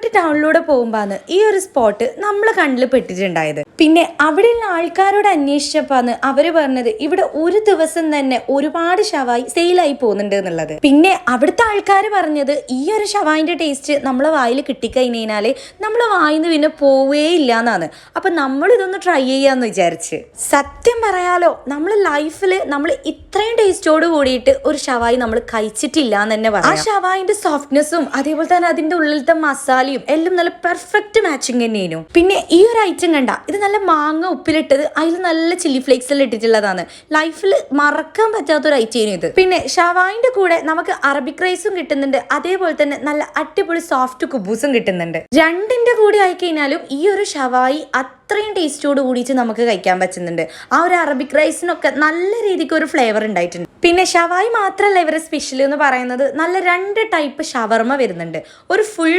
പൂക്കോട്ട് ടൗണിലൂടെ പോകുമ്പോഴാണ് ഈ ഒരു സ്പോട്ട് നമ്മളെ കണ്ണിൽ പെട്ടിട്ടുണ്ടായത്. പിന്നെ അവിടെയുള്ള ആൾക്കാരോട് അന്വേഷിച്ചപ്പോന്ന് അവര് പറഞ്ഞത് ഇവിടെ ഒരു ദിവസം തന്നെ ഒരുപാട് ഷവായി സെയിലായി പോകുന്നുണ്ട് എന്നുള്ളത്. പിന്നെ അവിടുത്തെ ആൾക്കാർ പറഞ്ഞത് ഈ ഒരു ഷവായിന്റെ ടേസ്റ്റ് നമ്മളെ വായിൽ കിട്ടിക്കഴിഞ്ഞാല് നമ്മളെ വായിന്ന് പിന്നെ പോവേ ഇല്ല എന്നാണ്. അപ്പൊ നമ്മൾ ഇതൊന്ന് ട്രൈ ചെയ്യാന്ന് വിചാരിച്ച്. സത്യം പറയാലോ, നമ്മൾ ലൈഫിൽ നമ്മൾ ഇത്രയും ടേസ്റ്റോട് കൂടിയിട്ട് ഒരു ഷവായി നമ്മൾ കഴിച്ചിട്ടില്ല എന്ന് തന്നെ പറയാം. ആ ഷവായിന്റെ സോഫ്റ്റ്നെസ്സും അതേപോലെ തന്നെ അതിന്റെ ഉള്ളിലത്തെ മസാലയും എല്ലാം നല്ല പെർഫെക്റ്റ് മാച്ചിങ് തന്നെയായിരുന്നു. പിന്നെ ഈ ഒരു ഐറ്റം കണ്ട, ഇത് നല്ല മാങ്ങ ഉപ്പിലിട്ടത് അതിൽ നല്ല ചില്ലി ഫ്ലേക്സ് എല്ലാം ഇട്ടിട്ടുള്ളതാണ്. ലൈഫിൽ മറക്കാൻ പറ്റാത്തൊരു ഐറ്റം ഇത്. പിന്നെ ഷവായിന്റെ കൂടെ നമുക്ക് അറബിക് റൈസും കിട്ടുന്നുണ്ട്, അതേപോലെ തന്നെ നല്ല അടിപൊളി സോഫ്റ്റ് കുബൂസും കിട്ടുന്നുണ്ട്. രണ്ടിന്റെ കൂടെ ആയി കഴിഞ്ഞാലും ഈ ഒരു ഷവായി അത്രയും ടേസ്റ്റോട് കൂടിയിട്ട് നമുക്ക് കഴിക്കാൻ പറ്റുന്നുണ്ട്. ആ ഒരു അറബിക് റൈസിനൊക്കെ നല്ല രീതിക്ക് ഒരു ഫ്ലേവർ ഉണ്ടായിട്ടുണ്ട്. പിന്നെ ഷവായി മാത്രമല്ല ഇവരെ സ്പെഷ്യൽ എന്ന് പറയുന്നത്, നല്ല 2 ടൈപ്പ് ഷവർമ വരുന്നുണ്ട്. ഒരു ഫുൾ